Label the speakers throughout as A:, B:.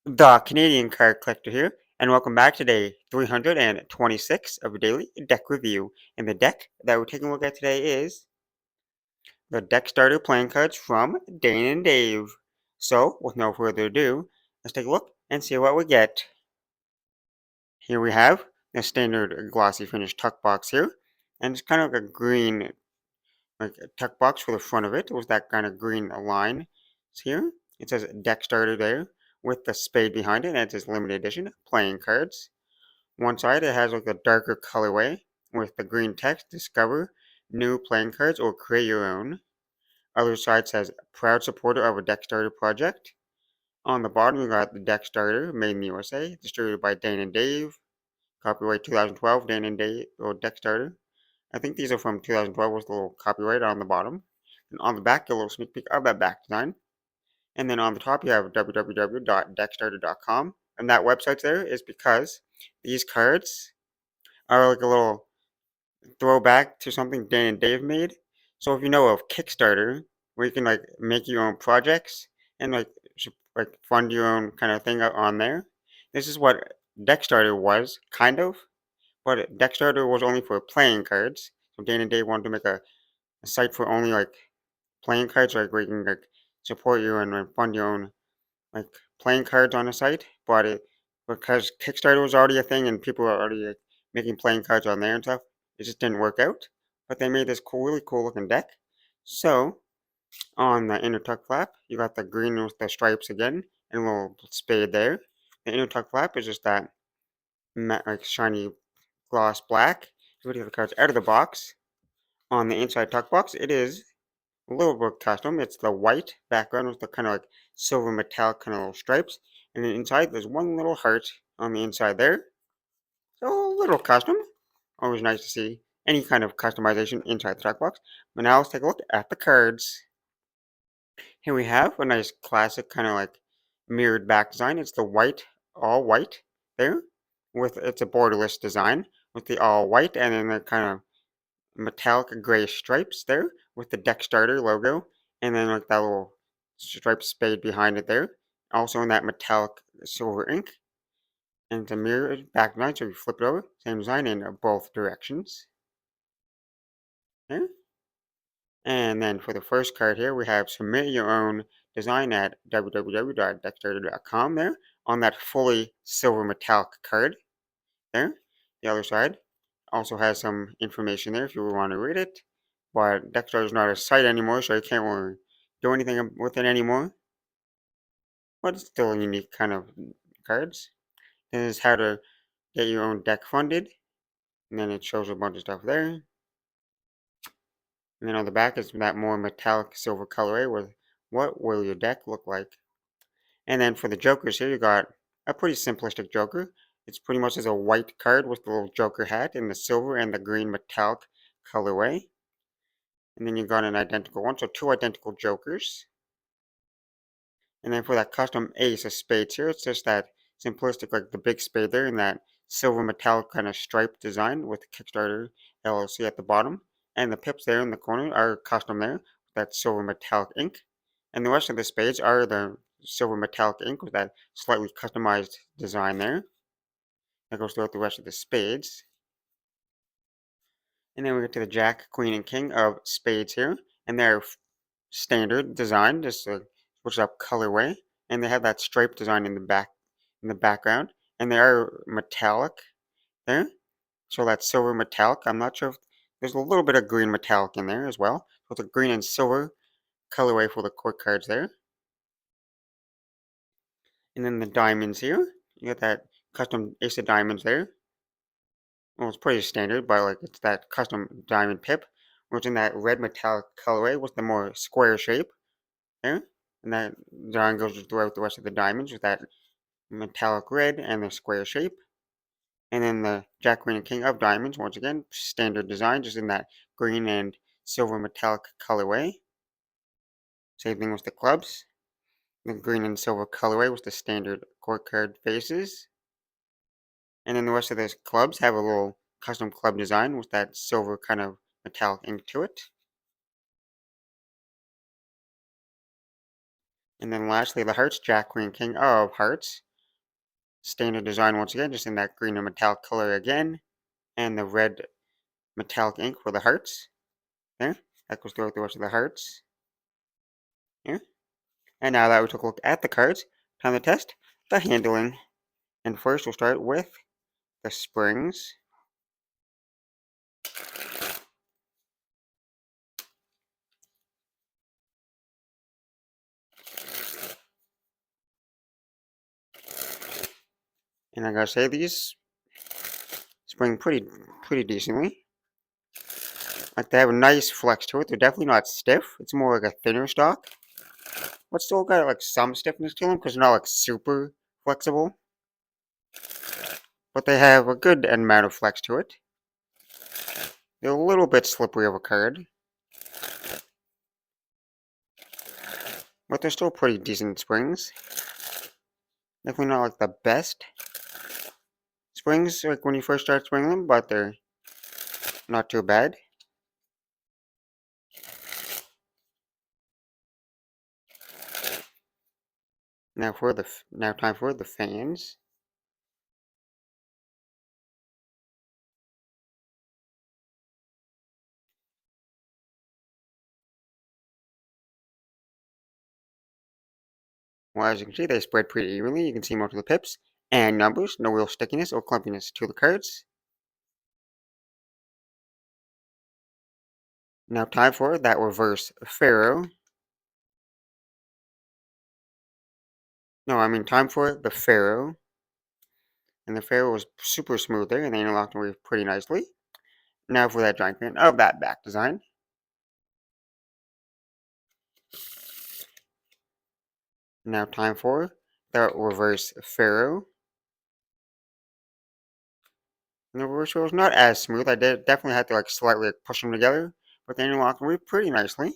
A: The Canadian Card Collector here, and welcome back to day 326 of Daily Deck Review. And the deck that we're taking a look at today is the Deck Starter playing cards from Dane and Dave. So, with no further ado, let's take a look and see what we get. Here we have the standard glossy finish tuck box here, and it's kind of like a green like a tuck box for the front of it with that kind of green line. So here it says Deck Starter there with the spade behind it, and it says limited edition playing cards. One side it has like a darker colorway with the green text, discover new playing cards or create your own. Other side says proud supporter of a deck starter project. On the bottom we got the deck starter made in the USA, distributed by Dane and Dave. Copyright 2012 Dane and Dave or deck starter. I think these are from 2012 with the little copyright on the bottom. And on the back, a little sneak peek of that back design. And then on the top, you have www.deckstarter.com. And that website there is because these cards are like a little throwback to something Dan and Dave made. So if you know of Kickstarter, where you can like make your own projects and like fund your own kind of thing on there, this is what Deckstarter was kind of, but Deckstarter was only for playing cards. So Dan and Dave wanted to make a site for only like playing cards, like where you can like support you and like, fund your own like playing cards on the site. But it because Kickstarter was already a thing and people were already like, making playing cards on there and stuff, it just didn't work out. But they made this cool, really cool looking deck. So on the inner tuck flap, you got the green with the stripes again and a little spade there. The inner tuck flap is just that matte, like shiny gloss black. You put the cards out of the box. On the inside tuck box, it is a little bit custom. It's the white background with the kind of like silver metallic kind of little stripes. And then inside, there's one little heart on the inside there. So a little custom. Always nice to see any kind of customization inside the tuck box. But now let's take a look at the cards. Here we have a nice classic kind of like mirrored back design. It's the white, all white there. It's a borderless design with the all white and then the kind of metallic gray stripes there with the deck starter logo and then like that little striped spade behind it there. Also in that metallic silver ink. And it's a mirrored back design, so you flip it over, same design in both directions. There. And then for the first card here, we have submit your own design at www.deckstarter.com there on that fully silver metallic card there. The other side also has some information there if you want to read it. But Deckstarter is not a site anymore, so you can't really do anything with it anymore. But it's still a unique kind of cards. Then is how to get your own deck funded. And then it shows a bunch of stuff there. And then on the back is that more metallic silver colorway with what will your deck look like. And then for the jokers here, you got a pretty simplistic joker. It's pretty much as a white card with the little joker hat in the silver and the green metallic colorway. And then you got an identical one, so two identical jokers. And then for that custom ace of spades here, it's just that simplistic, like the big spade there in that silver metallic kind of striped design with the Kickstarter LLC at the bottom. And the pips there in the corner are custom there with that silver metallic ink. And the rest of the spades are the silver metallic ink with that slightly customized design there. That goes throughout the rest of the spades. And then we get to the Jack, Queen, and King of spades here. And they're standard design, just switch up colorway, and they have that stripe design in the background, and they are metallic there. So that silver metallic. I'm not sure if there's a little bit of green metallic in there as well. So it's a green and silver colorway for the quick cards there. And then the diamonds here. You got that custom ace of diamonds there. Well, it's pretty standard, but like it's that custom diamond pip, which in that red metallic colorway with the more square shape there. And that design goes throughout the rest of the diamonds with that metallic red and the square shape. And then the Jack, Queen, and King of diamonds, once again, standard design, just in that green and silver metallic colorway. Same thing with the clubs. The green and silver colorway with the standard court card faces. And then the rest of the clubs have a little custom club design with that silver kind of metallic ink to it. And then lastly, the hearts, Jack, Queen, King of hearts. standard design once again, just in that green and metallic color again, and the red metallic ink for the hearts. There, that goes throughout the rest of the hearts. Here. And now that we took a look at the cards, time to test the handling. And first we'll start with the springs. And I gotta say, these spring pretty decently. Like, they have a nice flex to it. They're definitely not stiff. It's more like a thinner stock. But still got like some stiffness to them because they're not like super flexible. But they have a good amount of flex to it. They're a little bit slippery of a card. But they're still pretty decent springs. Definitely not like the best springs like when you first start swinging them, but they're not too bad. Now time for the fans. Well, as you can see, they spread pretty evenly. You can see most of the pips and numbers. No real stickiness or clumpiness to the cards. Now time for that reverse Pharaoh. No, I mean time for the Pharaoh. And the Pharaoh was super smooth there, and they interlocked away pretty nicely. Now for that giant fan of that back design. Now time for the reverse Pharaoh. And the reverse Pharaoh is not as smooth. I did definitely had to like slightly push them together, but they interlocked away pretty nicely.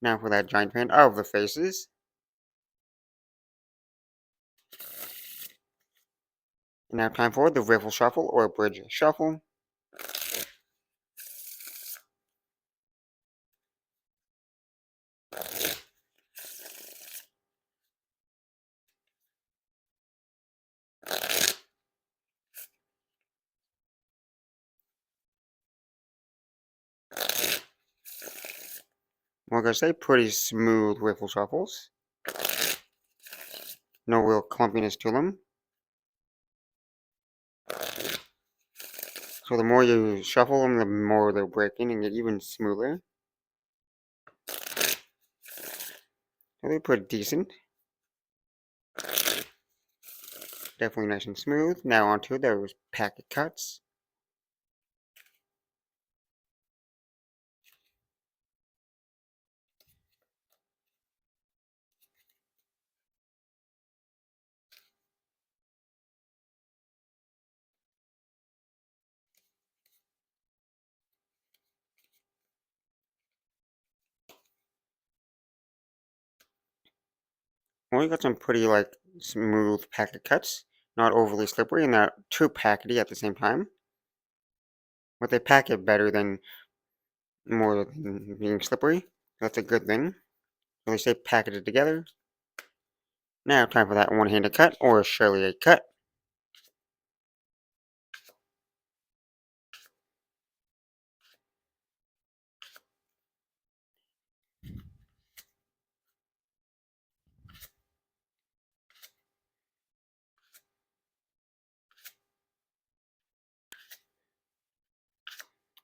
A: Now for that giant fan of the faces. And now time for the riffle shuffle or bridge shuffle. Like I say, pretty smooth riffle shuffles. No real clumpiness to them. So the more you shuffle them, the more they're breaking and get even smoother. So they're pretty decent. Definitely nice and smooth. Now onto those packet cuts. Well, you got some pretty like smooth packet cuts. Not overly slippery and not too packety at the same time. But they pack it better than more than being slippery. That's a good thing. So they stay packeted together. Now time for that one-handed cut or surely a cut.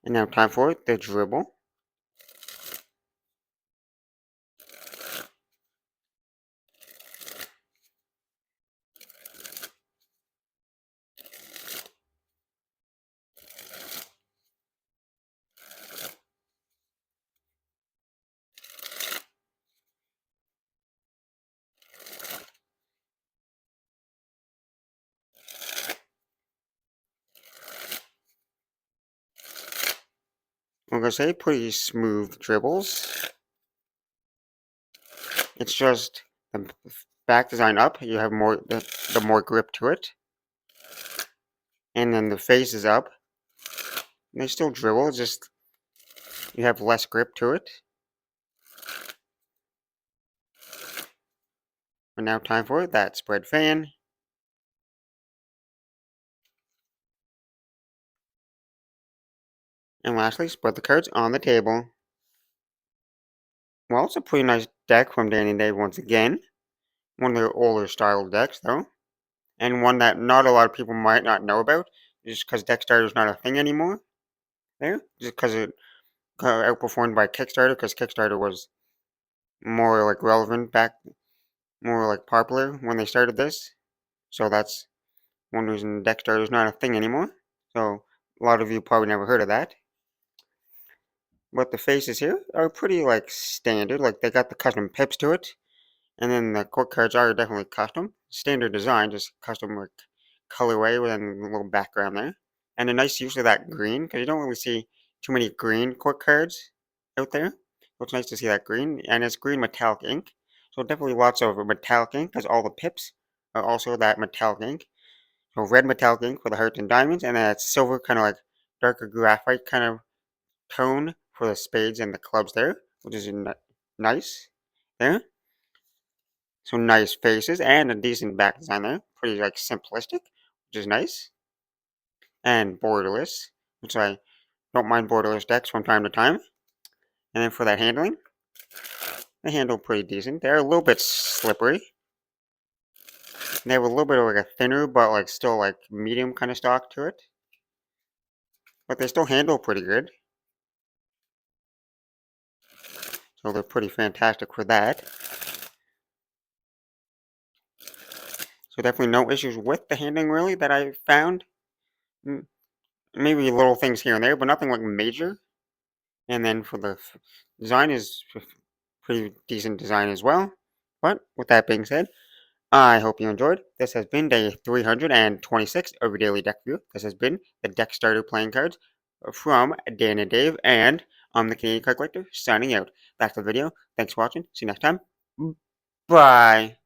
A: And now time for the dribble. I'm gonna say pretty smooth dribbles. It's just the back design up, you have more the more grip to it. And then the face is up. And they still dribble, just you have less grip to it. And now time for that spread fan. And lastly, spread the cards on the table. Well, it's a pretty nice deck from Danny and Dave once again. One of their older style decks, though. And one that not a lot of people might not know about, just because Deck Starter is not a thing anymore. There, just because it got outperformed by Kickstarter, because Kickstarter was more like relevant back, more like popular when they started this. So that's one reason Deck Starter is not a thing anymore. So a lot of you probably never heard of that. But the faces here are pretty like standard, like they got the custom pips to it. And then the court cards are definitely custom. Standard design, just custom like colorway with a little background there. And a nice use of that green, because you don't really see too many green court cards out there. So it's nice to see that green. And it's green metallic ink. So definitely lots of metallic ink, because all the pips are also that metallic ink. So red metallic ink for the hearts and diamonds, and then it's silver, kind of like darker graphite kind of tone for the spades and the clubs there, which is nice there. So nice faces and a decent back design there. Pretty like simplistic, which is nice. And borderless, which I don't mind borderless decks from time to time. And then for that handling, they handle pretty decent. They're a little bit slippery. They have a little bit of like a thinner but like still like medium kind of stock to it. But they still handle pretty good. So they're pretty fantastic for that. So definitely no issues with the handling really that I found. Maybe little things here and there, but nothing like major. And then for the design is pretty decent design as well. But with that being said, I hope you enjoyed. This has been day 326 of your daily deck review. This has been the Deck Starter playing cards from Dan and Dave, and I'm the Canadian Card Collector signing out. That's the video. Thanks for watching. See you next time. Bye.